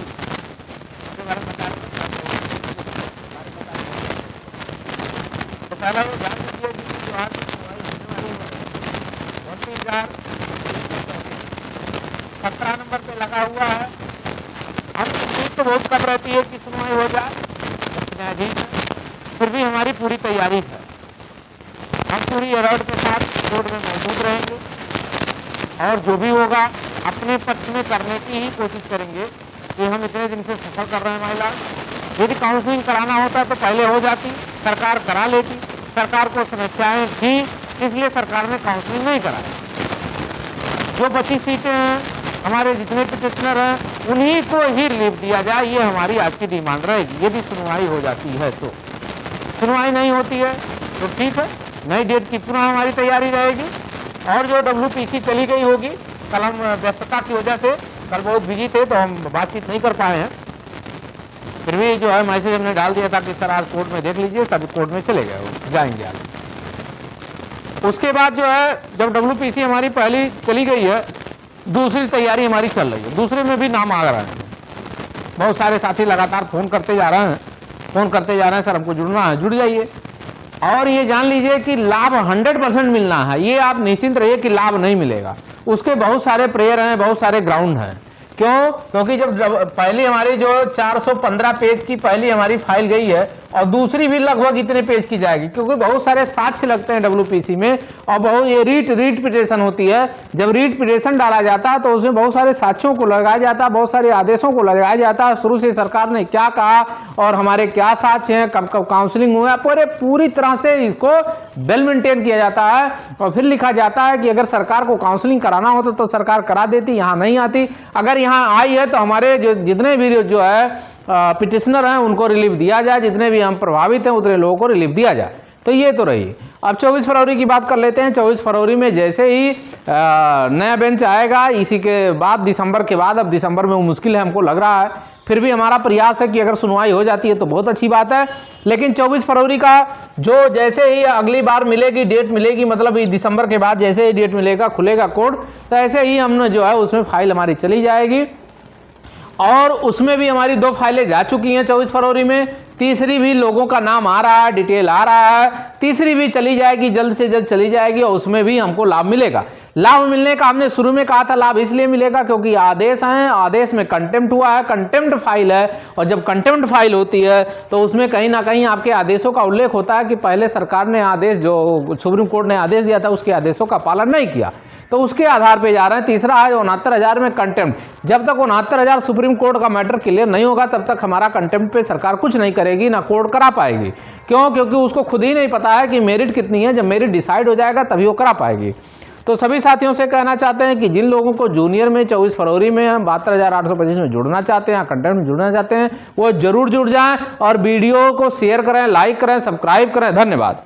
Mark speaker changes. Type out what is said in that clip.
Speaker 1: उसके बारे में बता रहे थे। तो पहला ये ध्यान दीजिए कि जो आज सुनवाई होने वाली है 17 नंबर पे लगा हुआ है। हम उम्मीद तो बहुत कम रहती है कि सुनवाई हो जाए, न्यायाधीश फिर भी हमारी पूरी तैयारी है। हम पूरी अलर्ट के साथ कोर्ट में मौजूद रहेंगे और जो भी होगा अपने पक्ष में करने की ही कोशिश करेंगे कि हम इतने दिन से सफर कर रहे हैं महिला। यदि काउंसलिंग कराना होता तो पहले हो जाती, सरकार करा लेती। सरकार को समस्याएं थी, इसलिए सरकार ने काउंसलिंग नहीं कराया। जो बची सीटें हैं, हमारे जितने पिटिशनर हैं, उन्हीं को ही रिलीफ दिया जाए, ये हमारी आज की डिमांड रहेगी। यदि सुनवाई हो जाती है तो, सुनवाई नहीं होती है तो ठीक है, नई डेट की पुनः हमारी तैयारी रहेगी। और जो WPC चली गई होगी, कल हम व्यस्तता की वजह से कल बहुत बिजी थे तो हम बातचीत नहीं कर पाए हैं, फिर भी जो है मैसेज हमने डाल दिया था कि सर आज कोर्ट में देख लीजिए, सब कोर्ट में चले गए, जाएंगे आगे। उसके बाद जो है जब WPC हमारी पहली चली गई है, दूसरी तैयारी हमारी चल रही है, दूसरे में भी नाम आ रहे हैं। बहुत सारे साथी लगातार फ़ोन करते जा रहे हैं, सर हमको जुड़ना है, जुड़ जाइए। और ये जान लीजिए कि लाभ 100% मिलना है, ये आप निश्चिंत रहिए कि लाभ नहीं मिलेगा। उसके बहुत सारे प्रेयर हैं, बहुत सारे ग्राउंड हैं। क्यों? क्योंकि जब पहली हमारी जो 415 पेज की पहली हमारी फाइल गई है और दूसरी भी लगभग इतने पेज की जाएगी, क्योंकि बहुत सारे साक्ष्य लगते हैं WPC में और बहुत ये रीट पिटिशन होती है। जब रीट पिटिशन डाला जाता है तो उसमें बहुत सारे साक्ष्यों को लगाया जाता है, बहुत सारे आदेशों को लगाया जाता है, शुरू से सरकार ने क्या कहा और हमारे क्या साक्ष्य हैं, कब कब काउंसलिंग हुआ, पूरी तरह से इसको वेल मेंटेन किया जाता है। और फिर लिखा जाता है कि अगर सरकार को काउंसलिंग कराना होता तो सरकार करा देती, यहाँ नहीं आती। अगर यहाँ आई है तो हमारे जो जितने भी जो है पिटिशनर हैं उनको रिलीफ दिया जाए, जितने भी हम प्रभावित हैं उतने लोगों को रिलीफ दिया जाए। तो ये तो रही। अब 24 फरवरी की बात कर लेते हैं। 24 फरवरी में जैसे ही नया बेंच आएगा, इसी के बाद दिसंबर के बाद, अब दिसंबर में वो मुश्किल है हमको लग रहा है, फिर भी हमारा प्रयास है कि अगर सुनवाई हो जाती है तो बहुत अच्छी बात है। लेकिन 24 फरवरी का जो जैसे ही अगली बार मिलेगी, डेट मिलेगी, मतलब दिसंबर के बाद जैसे ही डेट मिलेगा, खुलेगा कोर्ट, तो ऐसे ही हमने जो है उसमें फाइल हमारी चली जाएगी। और उसमें भी हमारी 2 फाइलें जा चुकी हैं 24 फरवरी में, तीसरी भी लोगों का नाम आ रहा है, डिटेल आ रहा है, तीसरी भी चली जाएगी, जल्द से जल्द चली जाएगी और उसमें भी हमको लाभ मिलेगा। लाभ मिलने का हमने शुरू में कहा था, लाभ इसलिए मिलेगा क्योंकि आदेश हैं, आदेश में कंटेम्प्ट हुआ है, कंटेम्प्ट फाइल है, और जब कंटेम्प्ट फाइल होती है तो उसमें कहीं ना कहीं आपके आदेशों का उल्लेख होता है कि पहले सरकार ने आदेश, जो सुप्रीम कोर्ट ने आदेश दिया था, उसके आदेशों का पालन नहीं किया, तो उसके आधार पे जा रहे हैं। तीसरा है 69,000 में कंटेम्प्ट। जब तक 69,000 सुप्रीम कोर्ट का मैटर क्लियर नहीं होगा तब तक हमारा कंटेम्प्ट पे सरकार कुछ नहीं करेगी, ना कोर्ट करा पाएगी। क्यों? क्योंकि उसको खुद ही नहीं पता है कि मेरिट कितनी है। जब मेरिट डिसाइड हो जाएगा तभी वो करा पाएगी। तो सभी साथियों से कहना चाहते हैं कि जिन लोगों को जूनियर में 24 फरवरी में 72,825 में जुड़ना चाहते हैं, कंटेंट में जुड़ना चाहते हैं, वो जरूर जुड़ जाएं और वीडियो को शेयर करें, लाइक करें, सब्सक्राइब करें। धन्यवाद।